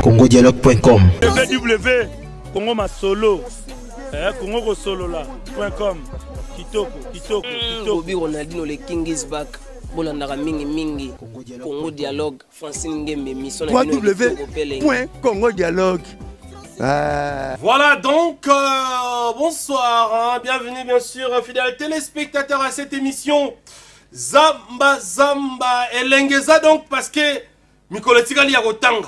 CongoDialogue.com www.congomasolo congosolola.com kitoko Bobby Ronaldinho le king is back. Bolandaka mingi Congo Dialogue Francine Ngembe mission www.congodialogue. Voilà donc, bonsoir, hein, bienvenue bien sûr, fidèles téléspectateurs à cette émission Zamba et Lengeza donc parce que Mikoletika li ya kotanga.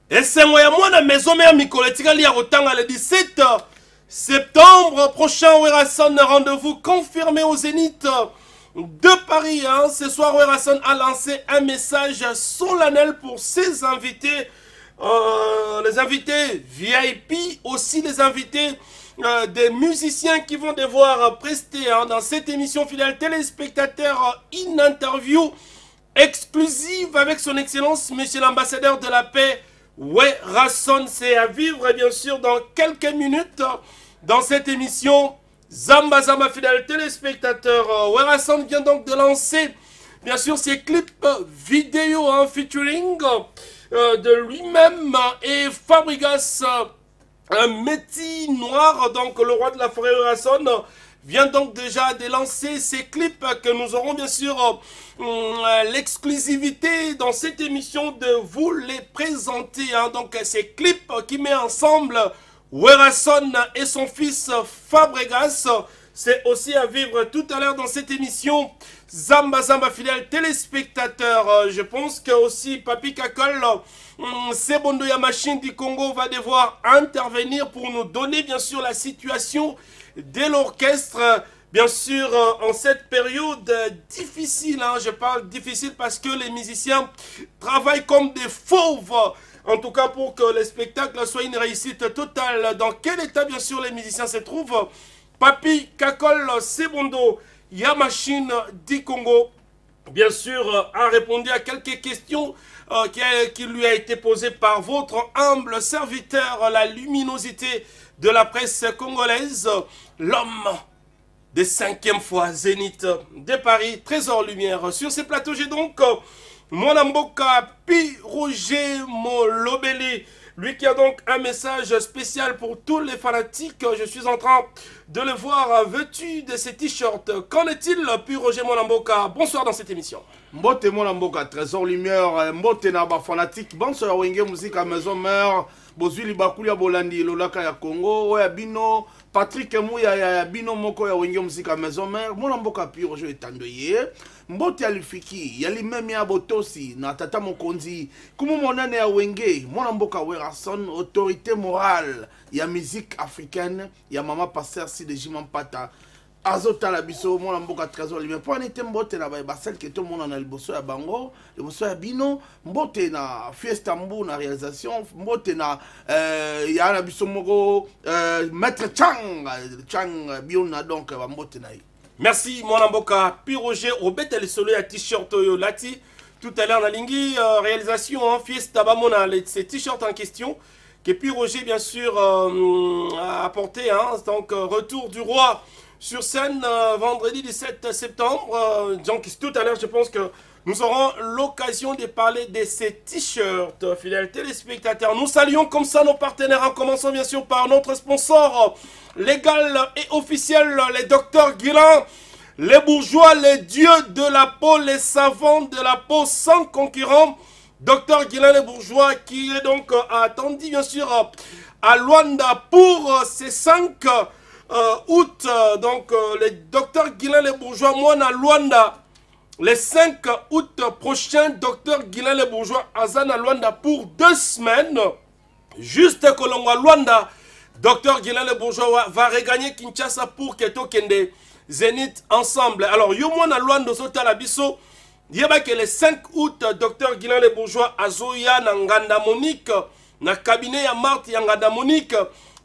Et c'est moi na maison mère Mikoletika li ya kotanga le 17 septembre prochain. Werrason, rendez-vous confirmé au Zénith de Paris. Hein. Ce soir, Werrason a lancé un message solennel pour ses invités. Les invités VIP, aussi les invités des musiciens qui vont devoir prester dans cette émission fidèle téléspectateurs, une interview exclusive avec son excellence monsieur l'ambassadeur de la paix Werrason. C'est à vivre bien sûr dans quelques minutes dans cette émission Zamba fidèle téléspectateurs. Werrason vient donc de lancer bien sûr ses clips vidéo en featuring de lui-même et Fabregas, un métis noir, donc le roi de la forêt Werrason, vient donc déjà de lancer ces clips que nous aurons bien sûr l'exclusivité dans cette émission de vous les présenter. Hein. Donc ces clips qui met ensemble Werrason et son fils Fabregas. C'est aussi à vivre tout à l'heure dans cette émission Zamba fidèle téléspectateur. Je pense que aussi Papi Kakol, Sebondo ya machine du Congo va devoir intervenir pour nous donner bien sûr la situation de l'orchestre. Bien sûr en cette période difficile, hein, je parle difficile parce que les musiciens travaillent comme des fauves. En tout cas pour que le spectacle soit une réussite totale. Dans quel état bien sûr les musiciens se trouvent? Papi Kakol Sebondo Yamachine du Congo, bien sûr, a répondu à quelques questions qui lui a été posées par votre humble serviteur, la luminosité de la presse congolaise, l'homme des 5e fois Zénith de Paris, Trésor Lumière. Sur ces plateaux, j'ai donc Mwanamboka Pi Roger Molobeli. Lui qui a donc un message spécial pour tous les fanatiques. Je suis en train de le voir vêtu de ses t-shirts. Qu'en est-il, puis Roger Molamboka? Bonsoir dans cette émission. Mbote Molamboka, Trésor Lumière, Mbote Naba fanatique. Bonsoir, Wenge Musique à Maison Mère. Bozuli Bakulia Bolandi, Lolaka ya Congo. Ouais, Bino, Patrick Mouya ya Bino Moko ya Wenge Musique à Maison Mère. Molamboka, puis Roger Etandoye. Mbote alifiki, yali meme ya botosi, na tata mokonzi, kumu monane ya wenge, Mwanamboka Werrason, autorité morale, ya musique africaine, ya mama pasteur si de Jimampata, azota la biso, Mwanamboka Trésor Lumière, pour anete mbote na basel que tout le monde en a le bosso ya bango, le bosso ya bino, mbote na fiesta mbu na réalisation, mbote na, ya na biso moko, maître Chang, biona donc, mbote na yi. Merci Mwanamboka, puis Roger, Robert le solo à t-shirt Lati. Tout à l'heure, on a lingi réalisation, hein, fiesta bamona, ces t-shirts en question, que puis Roger bien sûr a apporté, hein, donc retour du roi sur scène vendredi 17 septembre. Donc tout à l'heure, je pense que nous aurons l'occasion de parler de ces t-shirts, fidèles téléspectateurs. Nous saluons comme ça nos partenaires, en commençant bien sûr par notre sponsor légal et officiel, les docteurs Guillain, les bourgeois, les dieux de la peau, les savants de la peau sans concurrent. Docteur Guillain, les bourgeois, qui est donc attendu bien sûr à Luanda pour ces 5 août. Donc les docteurs Guillain, les bourgeois, moi à Luanda. Le 5 août prochain, docteur Guillain les bourgeois Azana Luanda pour 2 semaines. Juste que l'on va Luanda, docteur Guillain les bourgeois va regagner Kinshasa pour Keto Kende Zénith ensemble. Alors, Yomona Luanda Sota Labiso, Yaba que le 5 août, docteur Guillain les bourgeois Azoya Nanganda Monique, na cabinet ya Marthe Yanganda Monique,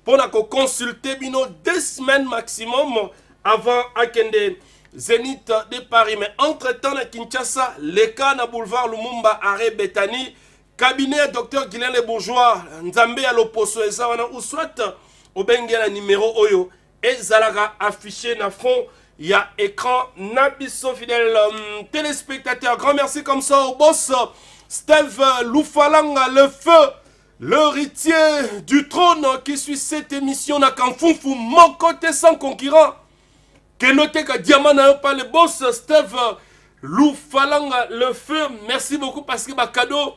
pour consulter bino 2 semaines maximum avant Akende Zénith de Paris. Mais entre-temps, à Kinshasa, les cas na boulevard Lumumba, arrêt Bethany, cabinet docteur Guillain les bourgeois, Nzambe à l'opposo, ou soit au Bengue la numéro Oyo, et Zalaga affiché na fond Il y a écran Nabiso fidèle téléspectateur. Grand merci comme ça au boss Steve Loufalanga, le feu, l'héritier du trône qui suit cette émission. Na Kanfunfu, mon côté sans concurrent. Que notez que Diamant n'a pas le boss Steve Loufalanga, le feu. Merci beaucoup parce que ma cadeau.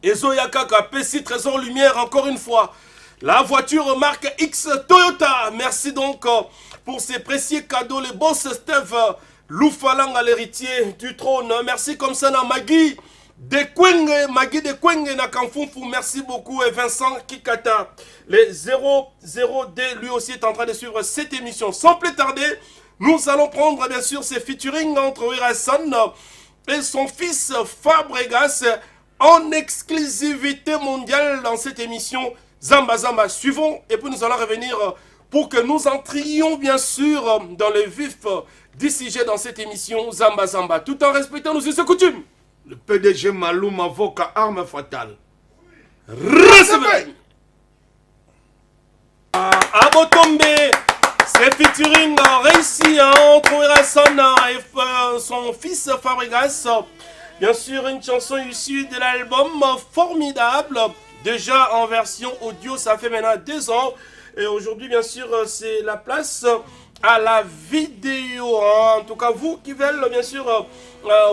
Ezoyaka PC Trésor Lumière, encore une fois. La voiture marque X Toyota. Merci donc pour ces précieux cadeaux. Le boss Steve Loufalanga, l'héritier du trône. Merci comme ça, na Magui de Kwenge na Kanfunfu. Merci beaucoup. Et Vincent Kikata. Les 00D, lui aussi est en train de suivre cette émission. Sans plus tarder, nous allons prendre bien sûr ces featuring entre Wirason et son fils Fabregas en exclusivité mondiale dans cette émission Zamba Zamba. Suivons et puis nous allons revenir pour que nous entrions bien sûr dans le vif du sujet dans cette émission Zamba Zamba, tout en respectant nos us et coutumes. Le PDG Maloum avocat arme fatale. Recevez à Botombe, c'est featuring réussi entre Wirason et son fils Fabregas. Bien sûr, une chanson issue de l'album Formidable. Déjà en version audio, ça fait maintenant 2 ans. Et aujourd'hui, bien sûr, c'est la place à la vidéo. En tout cas, vous qui veulent, bien sûr,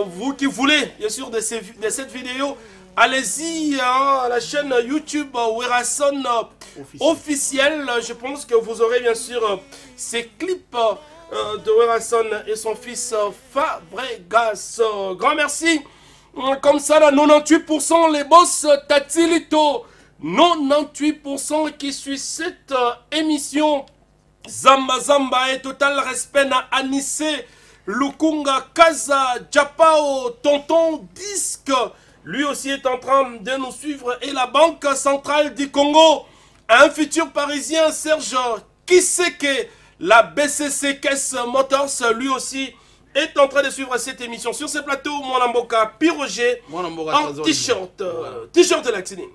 vous qui voulez, bien sûr, de cette vidéo, allez-y à la chaîne YouTube Wirason officielle. Je pense que vous aurez, bien sûr, ces clips de Wirason et son fils Fabregas. Grand merci. Comme ça, là, 98% les boss Tatilito. 98% qui suit cette émission. Zamba Zamba et total respect na Anissé, Lukunga, Kaza, Japao, Tonton Disque. Lui aussi est en train de nous suivre. Et la Banque Centrale du Congo. Un futur parisien, Serge Kiseke. La BCC Caisse Motors, lui aussi est en train de suivre cette émission. Sur ce plateau, Mwanamboka Piroger en t-shirt. T-shirt de l'Axini.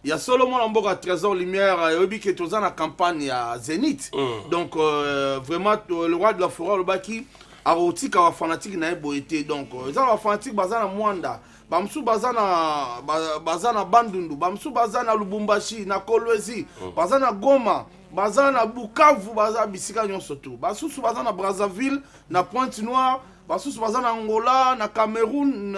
Il y a seulement Mwanamboka Trésor Lumière et qui est dans la campagne à Zénith. Donc, vraiment, le roi de la forêt, le Baki, a roti kawa fanatique na eboité. Donc, ils ont fanatique bazana Mwanda. Bamsou bazana Bandundu. Bamsou bazana Lubumbashi, na Kolwezi. Bazana Goma. Bazana Bukavu, bazana Bisika Nyonsoto. Basusu bazana Brazzaville, na Pointe-Noire. Basusu bazana Angola, na Cameroun,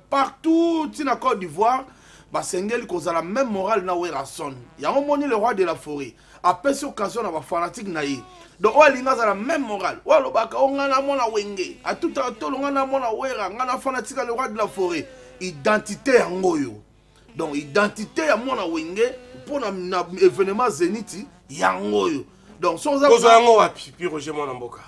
partout, na Côte d'Ivoire. Basengeli koza la même morale na Wirason. Il y a un moment le roi de la forêt. Après cette occasion, on va fanatique naïe. Donc, on a la même morale. On a mona wenge. À tout à l'heure, on a mona wera. On a fanatique le roi de la forêt. Identité en goyo. Donc, identité à mona wenge. Pour l'événement Zénith, yangoyo. Donc, si on a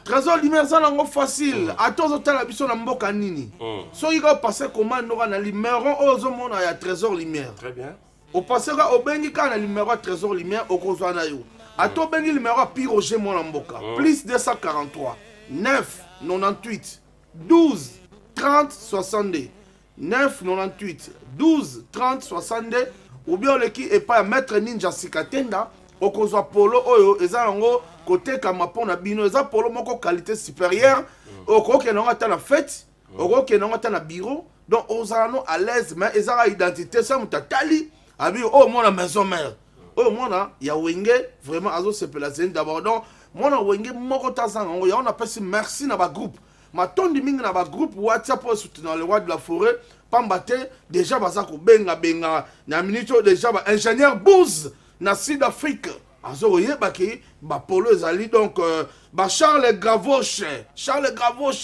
Trésor Lumière, ça n'est pas facile. À tous les habitants de Mboka Nini. Si on a passé comment on a le numéro, on a Trésor Lumière. Très bien. Au passé, au Bengi, quand on a le numéro Trésor Lumière, au Kozanayo. À toi, Bengi, le numéro Piroger Mboka. Plus 243 9 98 12 30 62. 9 98 12 30 62. Ou bien le qui est pas Maître Ninja Sikatenda. Okozwa polo oyo ezalango côté kamapona bino eza polo moko qualité supérieure okoke nanga ta na fête okoke nanga ta na bureau donc ozalano à l'aise mais ezala identité ça mutatali abi oh mona maison mère oh mona ya wenge vraiment azo sepela zen d'abord donc mona wenge moko tazanga ngo ya on appelle merci na ba groupe matondi mingi na ba groupe WhatsApp pour soutenir le roi de la forêt pambate déjà bazako benga na minute déjà ba ingénieur Bouz na Sud-Afrique, baki ba polo ezali donc Charles Gavroche,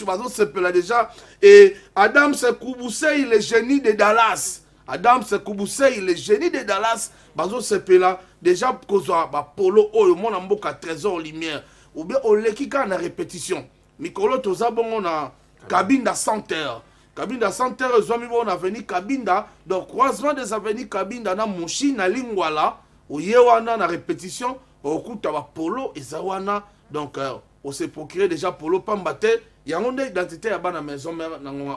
bazo s'appelle déjà et Adam Sekoubousei le génie de Dallas. Adam Sekoubousei le génie de Dallas bazo s'appelle déjà kozwa ba polo oyo mona mboka Trésor Lumière ou bien olekika na répétition. Mikolo toza bongo na Kabinda Center. Kabinda Center zomi bon avenue Kabinda donc croisement des avenues Kabinda na Moshi na Lingwala. Wana na répétition, au coup de polo et zawana donc on s'est procuré déjà polo pambate. Il y a une identité à la maison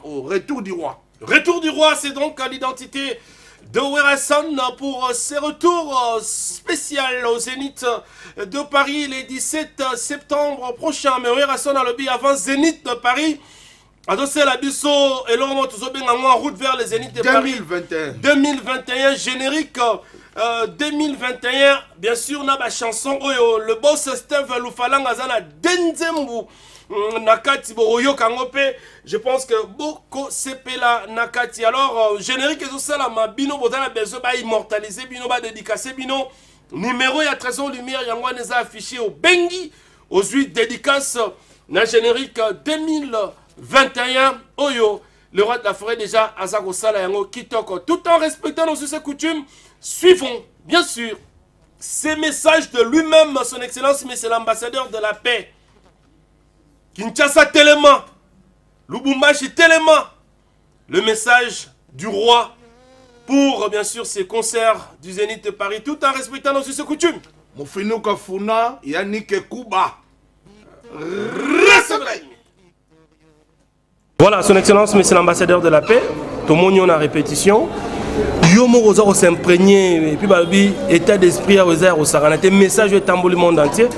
au retour du roi. Retour du roi, c'est donc l'identité de Werason pour ses retours spéciaux au Zénith de Paris les 17 septembre prochain. Mais Werason a lobby avant Zénith de Paris. Adossé la biso et l'on en route vers les Zénith de Paris 2021 générique 2021 bien sûr na ba chanson oyo le boss Steve Lufalanga zana denzembu nakati boyo kangope je pense que beaucoup sepela nakati alors générique ezo sala ma bino bozana besoin ba immortaliser bino ba dédicacer bino numéro ya Trésor Lumière yango neza affiché au Bengi aux 8 dédicaces na générique 2021 Oyo, le roi de la forêt déjà Azago Sala Yango Kitoko. Tout en respectant nos us et coutumes, suivons bien sûr ces messages de lui-même, son excellence, mais c'est l'ambassadeur de la paix. Kinshasa Téléma, Lubumbashi Téléma, le message du roi pour bien sûr ces concerts du Zénith de Paris, tout en respectant nos us et coutumes. Mofino Kafuna, Yannick Kuba. Voilà, son excellence, mais c'est l'ambassadeur de la paix. Tout le monde en répétition. Yomo Rosa s'imprégner et puis babi état d'esprit à Rosa au Saranate message est tambour le monde entier.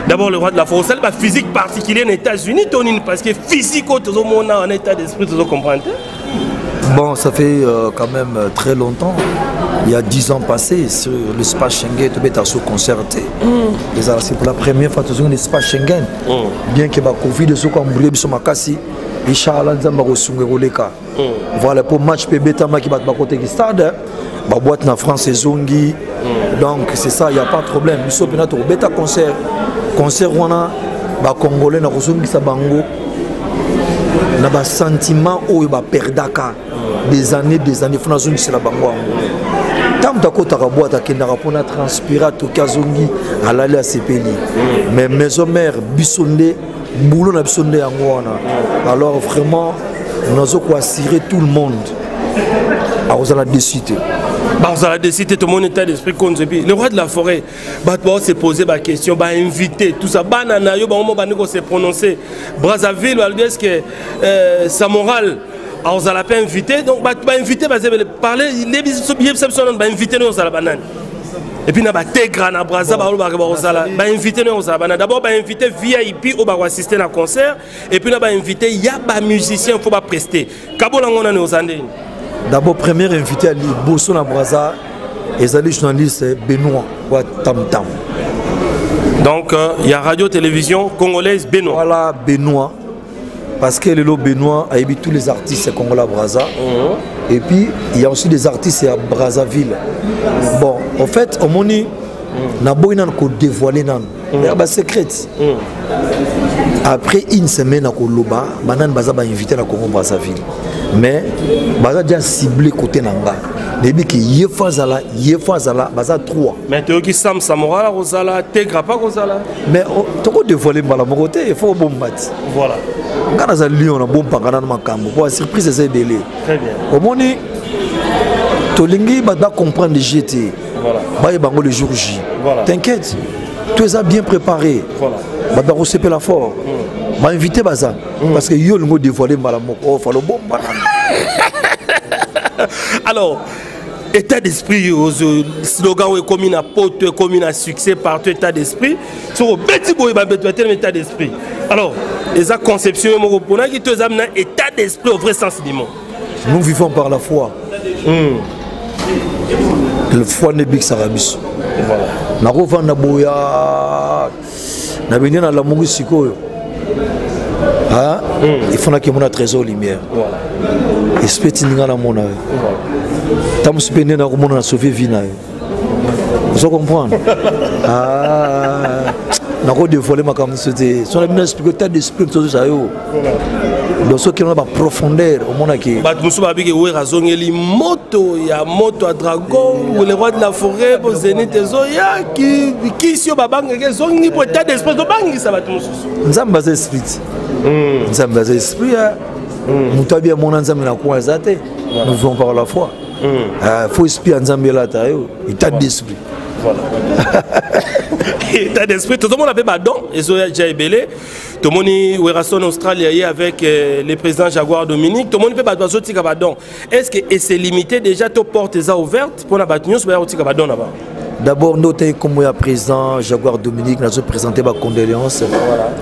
D'abord le roi de la force, la physique particulière aux États-Unis, parce que physique tout le monde en état d'esprit, vous comprenez? Bon, ça fait quand même très longtemps. Il y a 10 ans passés sur l'espace Schengen, tu es sur concerté. C'est pour la première fois que tu es sur l'espace Schengen. Bien que le Covid soit cambré sur ma casse, Inch'Allah, nous avons voilà pour match PB qui va côté du stade. La boîte en France et Zongi. Donc c'est ça, il n'y a pas de problème. Nous sommes au bêta concert. Concert wana ba congolais na Zongi Sabango. Na ba sentiment où ba perdaka des années fona Zongi c'est la bango. Tant que tu as boîte à Kenda pour transpirer tout Kazongi à l'aller à Sepeli. Mais maison mère Bissonde boulot na Bissonde yangoana. Alors vraiment nous avons assuré tout le monde à la décité. La décité, tout le monde état d'esprit contre le roi de la forêt. Va se poser la question, va inviter tout ça. Banana, yo va se prononcer. Brazzaville, est-ce que sa morale on a pas invité, donc va inviter, va parler, va inviter nous à la banane. Et puis, on va intégrer na Brazza, va inviter nous à la banane. D'abord, va inviter VIP ou va assister à un concert. Et puis, on va inviter, il y a des musiciens, il faut pas prester. Kabolangon nous andé. D'abord, premier invité à Bosso na Brazza, et les journalistes Benoît ou Tam Tam. Donc, il y a radio-télévision congolaise Benoît. Voilà, Benoît. Parce que le Benoît a tous les artistes congolais à Brazza. Et puis, il y a aussi des artistes à Brazzaville. Bon, en fait, au moment n'a pas dévoilé c'est secret. Après une semaine à Koloba, Banan Baza va inviter la Congo Brazzaville. Mais Baza déjà ciblé côté Nanga. Depuis que Yefazala, Baza 3. Mais tu as dit Sam Samora, Rosala, Tegra pas Rosala. Mais tu as dévoilé Malamogote, il faut bon battre. Voilà. Quand on a Lyon, on a bon pangana dans Makambo. Pour la surprise, c'est belé. Très bien. Au moment où Tolingi va comprendre les GT. Voilà. Bah, bango le jour J. Voilà. T'inquiète. Tu es bien préparé. Voilà. Bah, recevoir la fort. Bah, invité Baza. Parce que yo le dévoilé Malamoko. Oh, faut le bon banana. Alors, état d'esprit, slogan est comme une pote, comme un succès partout, état d'esprit. Sur le petit boy, état d'esprit. Alors, les conceptions, qui te amènent état d'esprit au vrai sens du mot. Nous vivons par la foi. Le foi n'est big sarabis. Voilà. Na rova na boya na benye na lamungu sikoyo. Ah, il faut que mon trésor lumière. Voilà. Esprit ninga na mona. Voilà. Tam spende na ko mona sauver vie na. Vous comprenez? Ah, na ko dévoiler ma comme c'était. Son bien expliquer état d'esprit tout ça yo. Donc ce qui est la profondeur au monde qui moto ya moto à dragon ou le roi de la forêt pour Zénith Zoya qui sur babang zongi pour état d'esprit de bangi ça va tout nzamba za esprit nzamba za esprit mutabia mona nzamba na kwa zate nous vivons par la foi faut esprit nzamba la ta état d'esprit voilà état d'esprit tout le monde a fait badon et Zoya déjà belé Tout le monde Werason Australie avec le président Jaguar Dominique. Tout le monde peut battre au Tikabadon. Est-ce que c'est limité déjà tes portes ouvertes pour la battre au Tikabadon là-bas? D'abord, noter comme le président Jaguar Dominique nous a présenté ma condoléance.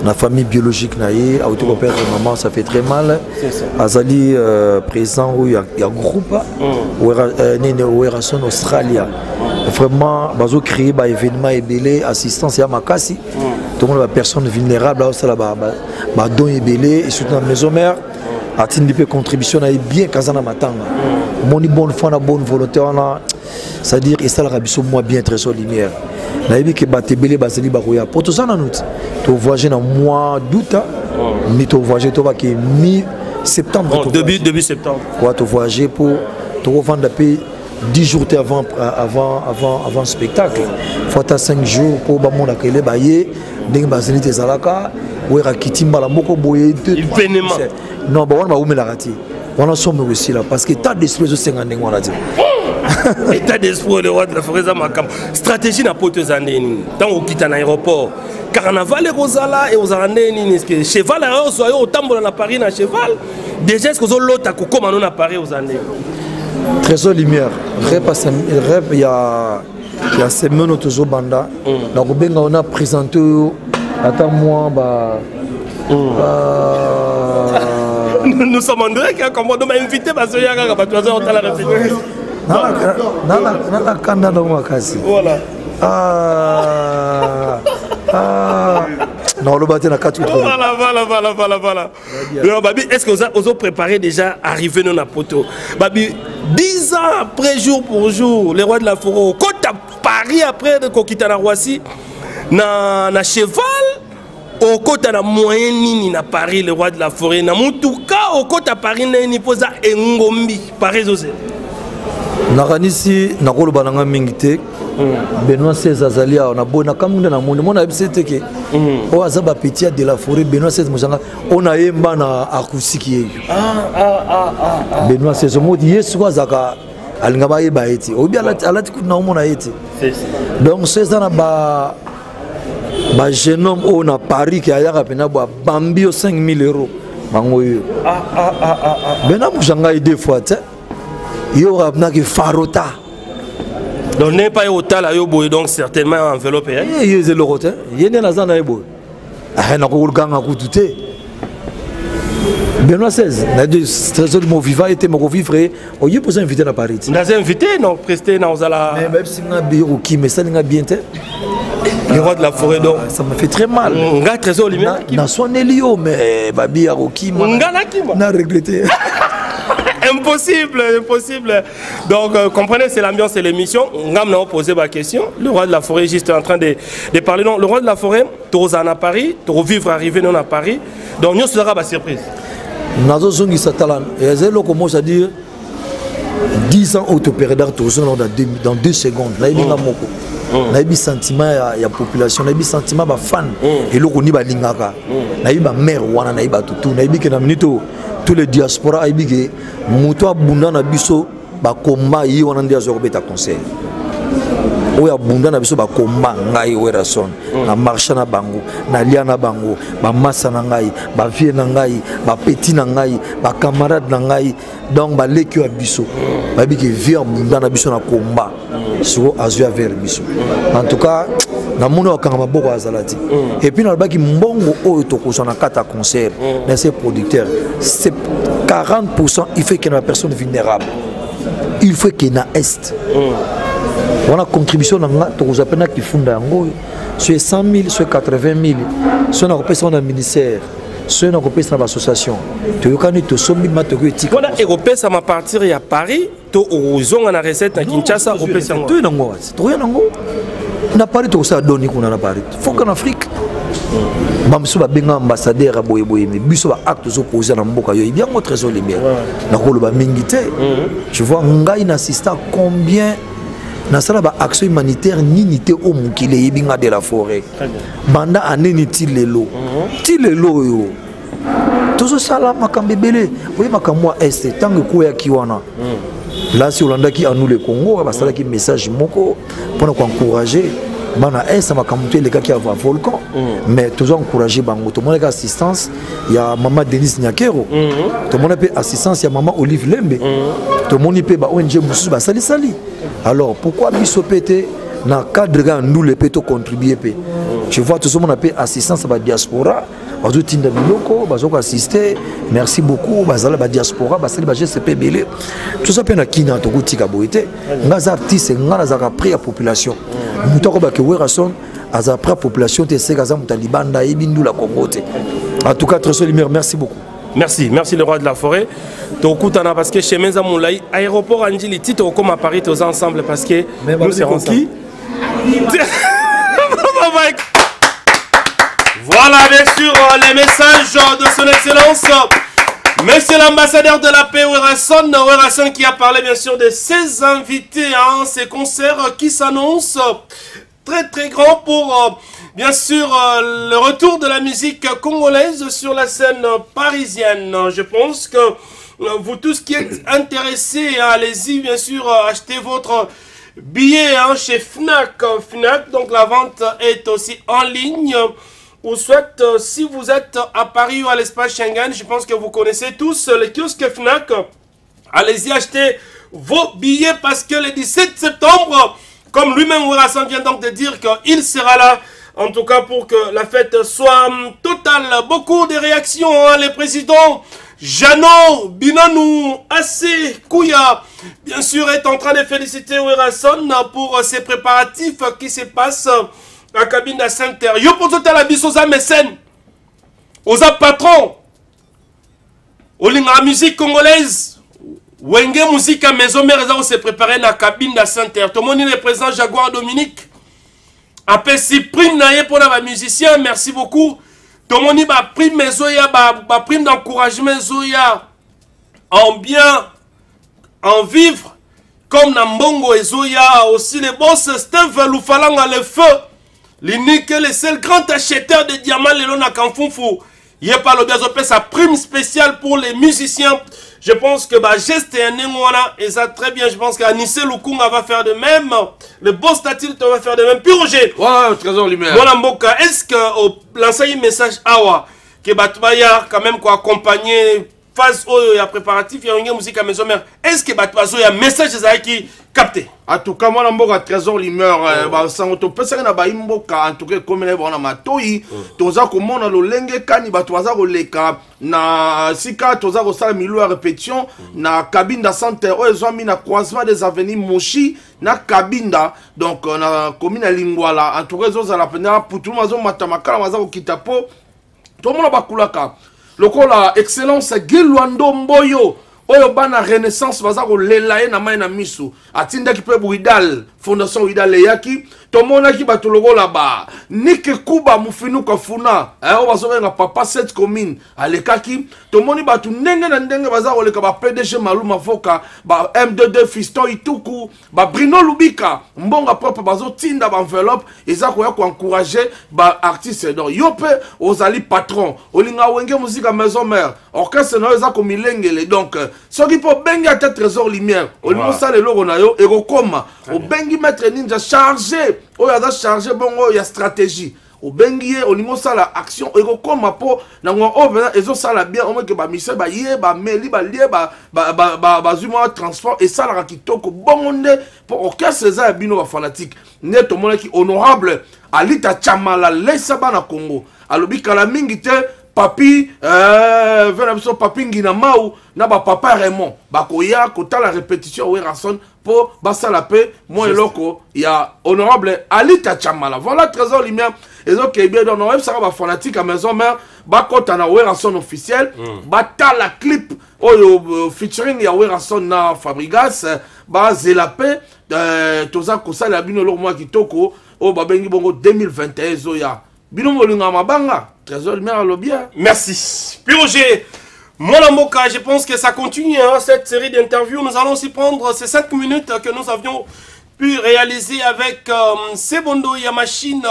La famille biologique naïe, à autour de père et maman, ça fait très mal. Azali présent où il y a un groupe, Werason Australie. Vraiment, bazo créé un événement ébélé, assistance à Makassi. Tout le monde, personne vulnérable, là, bah don ébélé, et surtout dans la maison mère. A tindi pe contribution na bien kazana matanga. Moni bonne foi na bonne volonté on c'est-à-dire et ça la rabiso moi bien très sur lumière. Na yebi ke batebele bazeli ba roya. Pour tout ça na nous. To voyager dans mois d'août ni to voyager to ba ke mi septembre début septembre. Quoi to voyager pour to revendre payer 10 jours avant spectacle. Faut ta 5 jours pour ba mon akele ba ye ndenge bazeli te zalaka ou rakitimba la moko boye de non, bah on va où me la rater. On en somme aussi là parce que t'as d'esprit de 50 ans on a dit. État d'esprit le roi de la forêt Zamakam. Stratégie n'a pas deux années. Tant on quitte un aéroport. Carnaval et Rosala et aux années ni cheval à soit au tambour dans Paris na cheval. Déjà est-ce que l'autre a comme on a Paris aux années. Trésor lumière. Rêve il y a semaine toujours banda. La Rubenga on a présenté attends moi bah nous sommes en direct, comme on m'a invité parce que Yaga va te faire la répétition. Voilà. Non, le bâtiment a 4 jours. Voilà. Babi, est-ce que vous avez préparé déjà arriver dans la poteau? Babi, 10 ans après, jour pour jour, les rois de la forêt, quand tu as Paris après de Kokita na Roissy, na cheval. Au côté de moyen ni na Paris le roi de la forêt na mutuka au côté de Paris ni posa engombi Paris aussi na kanisi na ko bananga mingite Benoît XVI azalia na bona kamunda na monde mona bisete ke o azaba petit de la forêt Benoît XVI muzanga ona yemba na akusiki Benoît XVI modi yesu azaka alinga ba yeba eti obi alati kuna mona eti donc c'est ça na ba bah jeune homme on a Paris qui a ya pena ba bambi 5 000 euros bango yo bena mujanga deux fois te yo rapna ki farota donc n'est pas au tal yo boy donc certainement enveloppe yo ze lorote yene na zana boy ah na ko ganga ku tuté Benoît XVI na de trésor de mon vivant était mon vivre au lieu pour inviter à Paris on a invité non presté na ozala mais même si na biro qui mais ça nga bien te les rois de la forêt donc ça me fait très mal. Nga trésor lumière na son elio mais babi aroki na regretté. Impossible. Donc comprenez c'est l'ambiance et l'émission. Ngam n'a posé ma question. Le roi de la forêt juste en train de parler non le roi de la forêt tu à Paris, tu revivre arriver non à Paris. Donc nous sera ma surprise. Nazo zongi satalan et zelo commence à dire 10 ans autopéradar dans 2 secondes. Là il y a moko. Na yebi sentiment ya population na yebi sentiment ba fan et loko ni ba lingaka na yebi ba mère wana na yebi ba tutu na yebi ke na minito tous les diaspora yebi ke muto abunda na biso ba komba yi wana ndia zo beta conseil oya bunda na biso ba komba ngai Werason na marché na bango na lia na bango ba massa na ngai ba vie na ngai ba petit na ngai ba camarade na ngai donc ba lekio ya biso ba yebi ke vie bunda na biso na komba sur azua vers biso en tout cas na mono akanga boko azalati et puis na baki mbongo oyo tokosa na kata concert mais ces producteurs c'est 40% il fait que na personne vulnérable il faut que na est on a contribution na tokosa pena ki funda yango sur 100 000 sur 80 000 sur na repesa na ministère sur na repesa na association to yokani to sombi matoko etika on a européen ça m'a partir à Paris to ozonga na recette na Kinshasa opesa ngo to nango to yango na Paris to ça doni kuna na Paris faut qu'en Afrique bamso ba benga ambassadeur boye mais biso ba acte zo poser na mboka yo bien mo trésor libéré na ko lo ba mingité tu vois ngai na assistant combien na sala ba action humanitaire ninité au mukile yebinga de la forêt banda aneni tilelo yo tozo sala makambebele oye makamwa est tango ko ya kiwana là si Olanda qui a nous le Congo ba sala ki message moko pour encourager bana ça m'a camouflé les gars qui avaient volcan mais toujours encouragé bango tout le monde a assistance il y a maman Denise Nyakero tout le monde a assistance il y a maman Olive Lembe tout le monde peut ba ONG mususu ba sali alors pourquoi biso pété dans cadre ga nous les péto contribuer pe tu vois tout le monde a fait assistance à la diaspora bazo tinda biloko bazo assister merci beaucoup bazala ba diaspora basali ba GCP belé tout ça pe na kina to kutika boité ngaza artiste ngana za pris à population mutako ba ke werason aza pris à population te sekaza mutalibanda ebindu la Congo te en tout cas Trésor Lumière merci beaucoup. Merci le roi de la forêt. Tokutana parce que chez Menza Moulay aéroport Anjili Tito comme à Paris tous ensemble parce que nous serons qui Voilà bien sûr les messages de son excellence Monsieur l'ambassadeur de la paix Werason qui a parlé bien sûr de ses invités, ces concerts qui s'annoncent très grand pour bien sûr le retour de la musique congolaise sur la scène parisienne. Je pense que vous tous qui êtes intéressés, allez-y bien sûr acheter votre billet chez Fnac. Donc la vente est aussi en ligne. Ou soit si vous êtes à Paris ou à l'espace Schengen, je pense que vous connaissez tous le kiosque Fnac. Allez-y acheter vos billets parce que le 17 septembre, comme lui-même Werason vient donc de dire qu'il sera là, en tout cas pour que la fête soit totale. Beaucoup de réactions, les présidents Jeannot, Binanou, Assé, Kouya, bien sûr, est en train de féliciter Werason pour ses préparatifs qui se passent à la cabine de Saint-Terre. Yo pour tout à la bis aux mécènes, aux patrons, aux la musique congolaise, Wenge musique à maison mère se préparer dans la cabine de Saint-Terre. Tout le monde est le président Jaguar Dominique. Après si prime pour les musiciens, merci beaucoup. Tout le monde a prime zoya, prime d'encouragement zoya, en bien, en vivre, comme Nambongo et zoya, aussi les boss Steve Loufalanga le feu. L'unique et le seul grand acheteur de diamants, le Lona Kanfoufou. Il n'y a pas le bien sa prime spéciale pour les musiciens. Je pense que geste et un et ça très bien. Je pense qu'Anissé Lukunga va faire de même. Le boss Tatil va faire de même. Puis Roger. Ouais, Trésor Lumière. Mboka, est-ce que l'enseignement message Awa, que Batubaya quand même quoi accompagner phase il y a préparatif, il y a une musique à maison mère. Est-ce que Batouazo il y a un message qui capté? En tout cas, moi, je Trésor Lumière, sans to pesa na ba imboka en tout cas comme les bona matoi, toza ko mona lo lenge kani Batouaza ko leka na sika toza ko sala milu à répétition na cabine centre ils ont mis na croisement des avenues Moshi na cabine donc na commune Lingwala en tout cas ils ont la pena pour tout le monde matamakala maza ko kitapo tout le monde bakulaka. Lokola excellence Gilwando Mboyo oyo bana renaissance baza ko lelaye na mai na misu atinda ki pe Buidal fondation Buidal yaki tomona ki bato lokola ba Nike Kuba mufinu ka funa o bazo nga papa cette commune alekaki tomoni bato ndenge na ndenge baza ko leka ba PDG Maluma Foka ba M22 Fiston Ituku ba Bruno Lubika mbonga propre bazo tinda ba enveloppe eza ko ya ko encourager ba artiste donc yope ozali patron olinga wenge musique à maison mère orchestre na eza ko milengele donc soki po bengi ata Trésor Lumière olingo sala eloko na yo ekokoma obengi maître ninja chargé oyo aza chargé bongo ya stratégie obengi ye olingo sala action ekokoma po nango o vena ezosala bien omeke bamise baye bameli balie bazwi mwa transport esalaka kitoko bongo nde po orchestre eza ya bino bafanatique nde tomonaki honorable Alita Chamala lesa bana Congo alobi kala mingi te papi papi ngina mau na ba papa Raymond bakoya kota la répétition Werason pour basala pe moi eloko ya honorable Alita Chamala. Voilà Trésor Lumière et donc bien dans web ça va fanatique à maison mère bakota na Werason officiel batala clip oyo featuring ya Werason na Fabrigas ba zelape toza kosala bino lo moi kitoko o babengi bongo 2021 zoya bino molinga mabanga Trésor Lumière le bien. Merci. Puis Roger, mon Moka, je pense que ça continue cette série d'interviews. Nous allons aussi prendre ces 5 minutes que nous avions pu réaliser avec Sebondo Yamashine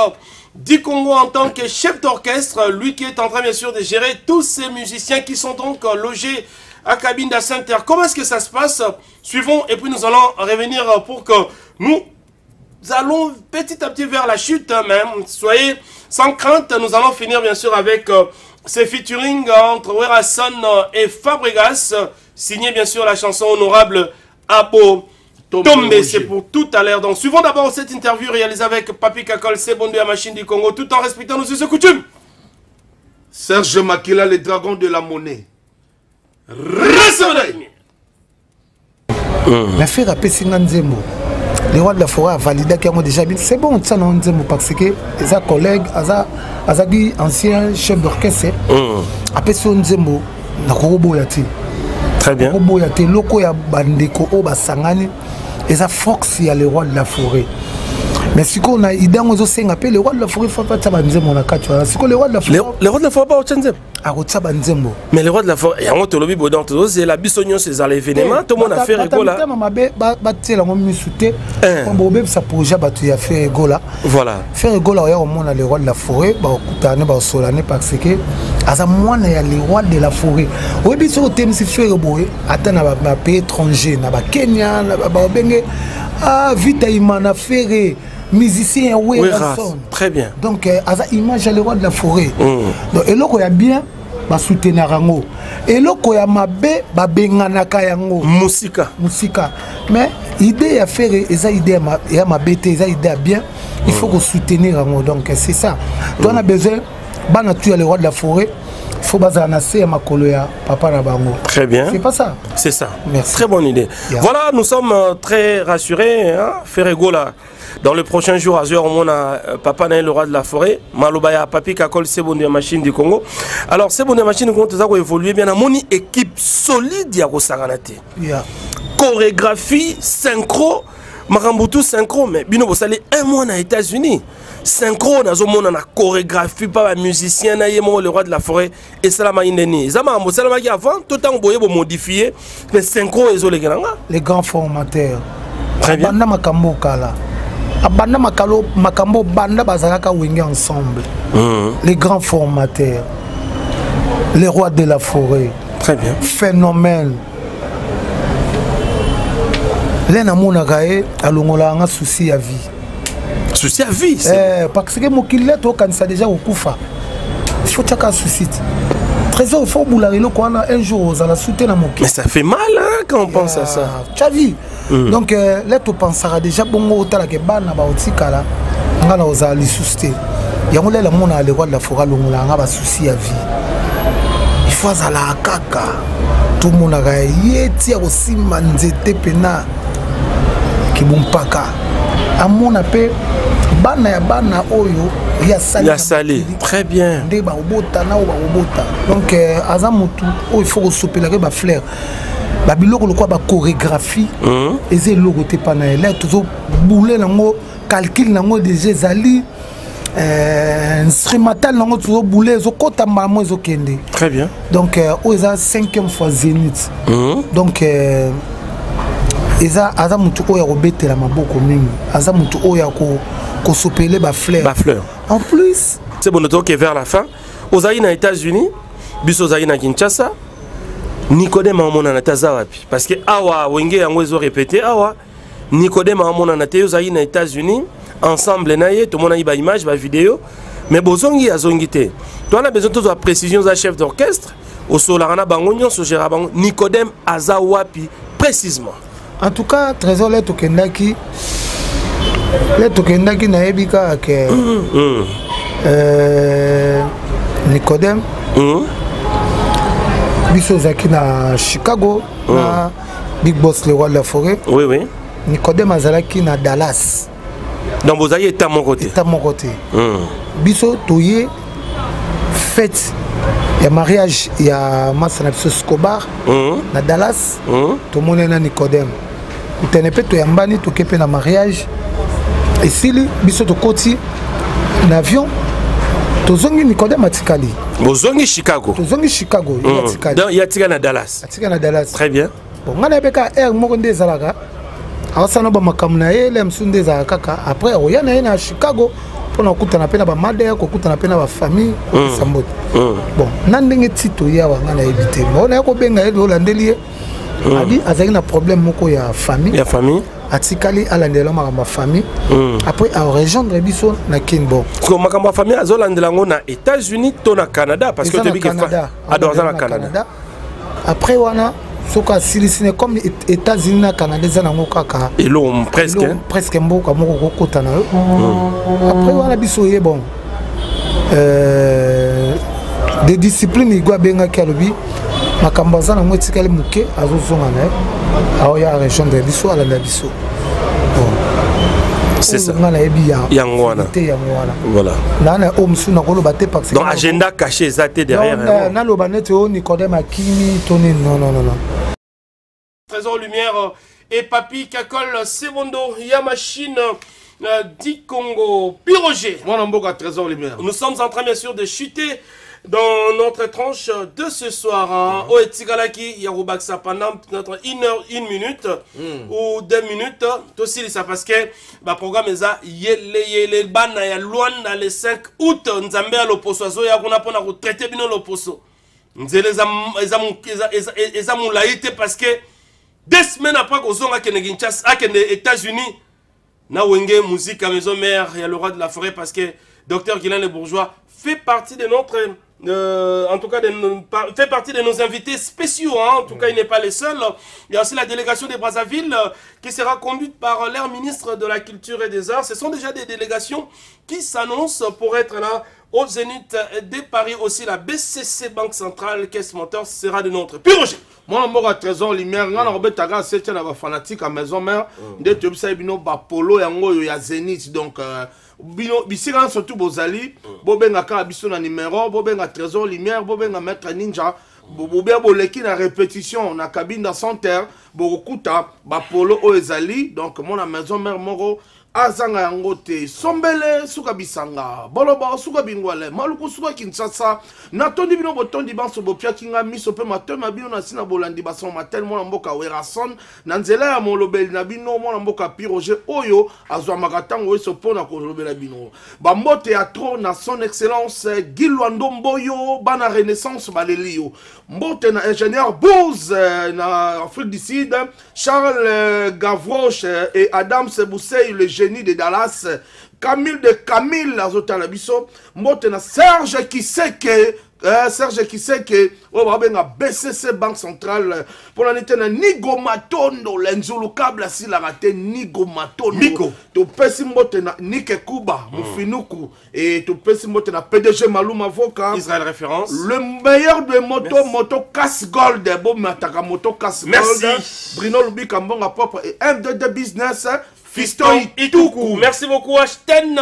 du Congo en tant que chef d'orchestre, lui qui est en train bien sûr de gérer tous ces musiciens qui sont donc logés à cabine de Saint-Terre. Comment est-ce que ça se passe? Suivons et puis nous allons revenir pour que nous allons petit à petit vers la chute, hein, même. Soyez sans crainte, nous allons finir bien sûr avec ces featuring entre Werason et Fabregas, signé bien sûr la chanson honorable Abo Tombe, c'est pour tout à l'heure. Donc suivons d'abord cette interview réalisée avec Papi Kakol, Sebondé à Machine du Congo, tout en respectant nos us et coutumes. Serge Makila, le dragon de la monnaie. L'affaire a pété Nzembo. Les rois de la forêt a validé qu'ils ont déjà bien. C'est bon, ça non Nzembo parce que les collègues, les anciens chefs d'orchestre, a pété Nzembo. Très bien. Loko ya bandeko o basangani. Et ça fox il y a les rois de la forêt. Mais si on a idée on zo senga pe les rois de la forêt faut pas ça Nzembo na kati. Si les rois de la forêt. Les rois de la forêt pas au Nzembo. Mais les rois de la forêt, il y a un lobby bodant, c'est la bisognon, c'est les événements, tout le monde a fait rigola. Voilà. Faire rigola, il y a au monde les rois de la forêt, parce que il y a les rois de la forêt. Oui, bien sûr, thème c'est faire rigoler. Attends, un pays étranger, na Kenya, na Bengé, ah vite imana faire. Musicien, oui, très bien. Donc, à ça image les rois de la forêt. Donc, et là, il y a bien. Ba soutenir yango eloko ya mabe ba benganaka yango musika mais idée à faire eza idée ya mabete eza idée bien il faut que soutenir yango donc c'est ça donc on a besoin bana tu les rois de la forêt il faut baza na se makolo ya papa na bango. Très bien, c'est pas ça, c'est ça. Merci. Très bonne idée. Voilà, nous sommes très rassurés, hein? Ferrego là. Dans le prochain jour, à on a Papa Naël, le roi de la forêt, Malobaya, Papi Kakol, Sebondé Machine du Congo. Alors, Sebondé Machine du Congo, tu as évolué bien. Mon équipe solide, ya Saganate. Chorégraphie, synchro, Marambutu synchro, mais Bino Bossali, un mois aux États-Unis. Synchro, on a la chorégraphie, pas un musicien, le roi de la forêt, et Salama Indeni. Zama, Salama qui avant, tout le temps, on modifier, mais synchro, les grands formateurs. Très bien. Abanda makambo banda bazalaka wenge ensemble. Les grands formateurs, les rois de la forêt. Très bien. Phénomène. Lena monagae alongola un souci à vie. Souci à vie. Parce que mon killet au cancer déjà au koufa. Il faut chaque souci. Trésor il faut boularilo quoi un jour à la soutenir mon. Mais ça fait mal hein, quand on pense à ça. Tu as vu? Donc là tu penseras déjà bon au tala que bana ba otikala ngala ozali souci. Yangola la mona le roi de la forêt longola nga ba souci à vie. Il faut azala kaka. Tout le monde a yeti aussi manzete pena ki bumpaka. A mon appel bana ya bana oyo ya sali. Très bien. Ndeba obota na obota. Donc azamutu o il faut souper ba fleur. Ba biloko lokwa ba chorégraphie. Eze logo te pana là toujours bouler nango calcul nango déjà zali instrumental nango toujours bouler zo kota mamo zo kende. Très bien. Donc oza 5e fois Zénith. Donc eza azamutu oya robetela maboko mingi azamutu oya ko sopele ba fleur. En plus c'est bon noto que vers la fin aux États-Unis biso za na Kinshasa Nicodème amona na tazawapi parce que awa wenge yango ezo répéter awa Nicodème amona na teyo za na États-Unis ensemble naye tout mona ba image ba vidéo mais bozongi azongi te toi on a besoin de précision za chef d'orchestre au solarana bango nyonso gera bango Nicodème azawapi précisément. En tout cas, Trésor le tokendaki na ebika ke Nicodème biso zaki na Chicago na Big Boss le roi de la forêt. Oui oui. Nicodème azalaki na Dallas. Donc vous avez été à mon côté. Biso toye fête ya mariage ya Masana biso Escobar na Dallas. Tout le monde na Nicodème. Utene pe to yambani to kepe na mariage. Et sili biso to koti na avion tozongi Nicodème atikali. Bozongi Chicago. Tozongi Chicago atikali. Donc yatika na Dallas. Atika na Dallas. Très bien. Bon ngana beka air moko ndezalaka. Awasana ba makamna ele msunde za kaka après oyana na Chicago pona kutana pe na ba made ko kutana pe na ba famille sambote. Bon nandenge tito ya ngana ebite. Bona ko benga ele olandeli. Adi azaki na problème moko ya famille. Ya famille. atikali alandela ma famille après a rejoindre biso na Kinbo comme ma famille azolandela ngo na États-Unis to na Canada parce que depuis Canada adore na Canada après wana soka silisine comme États-Unis na Canada za nango kaka et l'on presque mboka moko kokota na après wana biso ye bon des disciplines igwa benga kalobi makambo za nango etikali muke azozonga na aoya rejoindre biso alanda biso c'est ça Yangwana voilà nana omsuna koloba te parce que donc agenda caché zaté derrière na loba net o Nicodème Akimi toni non Trésor Lumière et Papi Kakol Sevondo Yamachine dit Congo Piroger. Trésor Lumière. Nous sommes en train bien sûr de chuter dans notre tranche de ce soir. Au Etigalaki Yarubaksa pendant notre 1 minute ou 2 minutes. Aussi ça parce que le programme est à Yele Bana ya Luanda le 5 août. Nzambe à l'opposo. Zoya qu'on a pour nous traiter bien l'opposo. Nous les laïté parce que 2 semaines après qu'on a aux États-Unis, na wenge musique à maison mère, il y a le roi de la forêt parce que Dr Guilain Le Bourgeois fait partie de notre, en tout cas, fait partie de nos invités spéciaux. Hein. En tout cas, il n'est pas le seul. Il y a aussi la délégation de Brazzaville qui sera conduite par l'air ministre de la Culture et des Arts. Ce sont déjà des délégations qui s'annoncent pour être là au Zénith de Paris. Aussi, la BCC Banque Centrale Caisse Motors sera de notre Piroger. Moi, je suis Trésor Lumière. Je suis un fanatique à maison mère. Je suis un polo et un Zénith. Donc, bisiran surtout bozali bobenga ka biso na numéro bobenga Trésor Lumière bobenga Maître Ninja bobia boleki na répétition na cabine sans terre bokuta ba polo o ezali donc mon maison mère moro azanga yango te sombele suka bisanga boloba suka bingwale maluku suka Kinshasa na tondi bino botondi banso bopia kinga miso pe matema bino na sina bolandi bason matel mona mboka Werason na nzela ya molobeli na bino mona mboka Piroger oyo azwa makatango eso pona ko lobela bino ba mbote ya trop na son excellence Gilwando Mboyo bana renaissance balelio mbote na ingénieur Bouze na Afrique du Sud Charles Gavroche et Adam Seboussei le génie de Dallas Camille de Camille azotala biso mbote na Serge Kiseke on va bien BCC Banque Centrale pour l'année na Nigo Matondo l'enzulu câble si la raté Nigo Matondo Nico to pesi mbote na Nike Kuba Mufinuku et to pesi mbote na PDG Maloum avocat Israël référence le meilleur de moto casse gold bon mataka moto casse gold Bruno Lubika Mbonga propre et M2 business Fiston Ituku. Merci beaucoup Ashten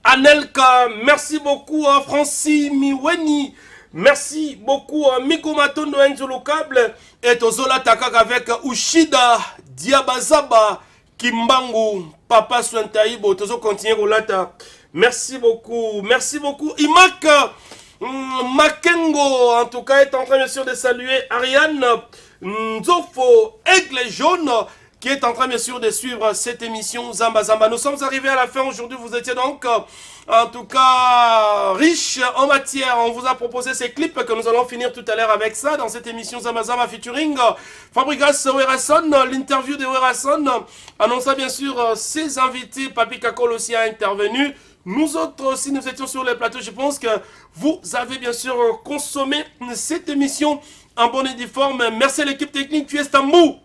Anelka, merci beaucoup à Francis Miweni, merci beaucoup à Miko Matondo Enzolo Câble et Tozola Takak avec Ushida Diabazaba Kimbangu Papa Swantaibo Tozo continue Rolata. Merci beaucoup Imak Makengo en tout cas est en train bien sûr de saluer Ariane Nzofo Aigle Jaune qui est en train bien sûr de suivre cette émission Zamba Zamba. Nous sommes arrivés à la fin aujourd'hui, vous étiez donc en tout cas riche en matière. On vous a proposé ces clips que nous allons finir tout à l'heure avec ça dans cette émission Zamba Zamba featuring Fabregas Werason, l'interview de Werason, annonçant bien sûr ses invités. Papi Kakol aussi a intervenu. Nous autres aussi, nous étions sur les plateaux. Je pense que vous avez bien sûr consommé cette émission en bonne et due forme. Merci à l'équipe technique Fiesta Mou.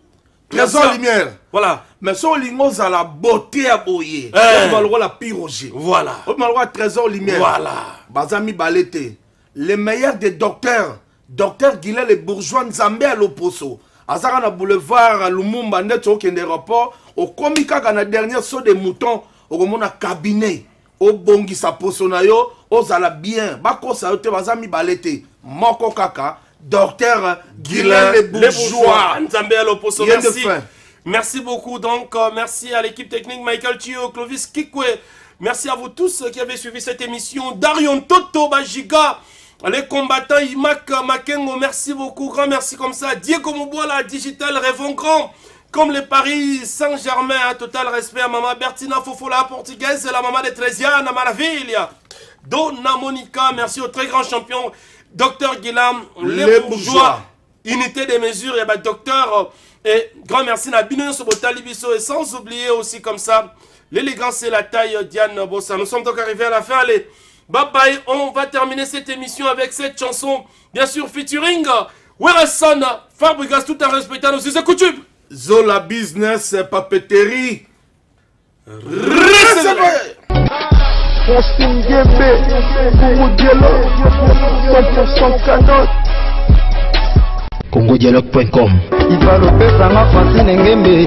Trésor Lumière. Voilà. Mais si on a la beauté à boyer, on a la Piroger. Voilà. On a le Trésor Lumière. Voilà. Bazami Balete. Les meilleurs des docteurs. Docteur Guilain Le Bourgeois Nzambe à l'Oposo. Azara na boulevard Lumumba net au aéroport. Au Komika na dernier saut des moutons. Au mon cabinet. Au Bongi sa posonayo. Au zala bien. Bako sa yote Bazami Balete. Moko kaka. Docteur Guilain Le Bourgeois. Merci. Merci beaucoup. Donc, merci à l'équipe technique Michael Thio, Clovis Kikwe. Merci à vous tous qui avez suivi cette émission. Darion Toto Bajiga, les combattants Imak Makengo. Merci beaucoup. Grand merci comme ça. Diego Mobola, Digital, rêvons grand. Comme le Paris Saint-Germain. Total respect à Maman Bertina Fofola, portugaise, et la maman de Trésiane, Maravilla. Donna Monica, merci au très grand champion. Docteur Guilam, les bourgeois, unité des mesures, et bah, docteur Et grand merci à Bino Sobotali Bisso et sans oublier aussi comme ça l'élégance et la taille Diane Bossa. Nous sommes donc arrivés à la fin. Allez, bye bye. On va terminer cette émission avec cette chanson, bien sûr, featuring Werson, Fabrigas, tout en respectant aussi ses coutumes. Zola Business, papeterie. Recevez. CongoDialogue.com. Il va le faire, ça m'a fasciné.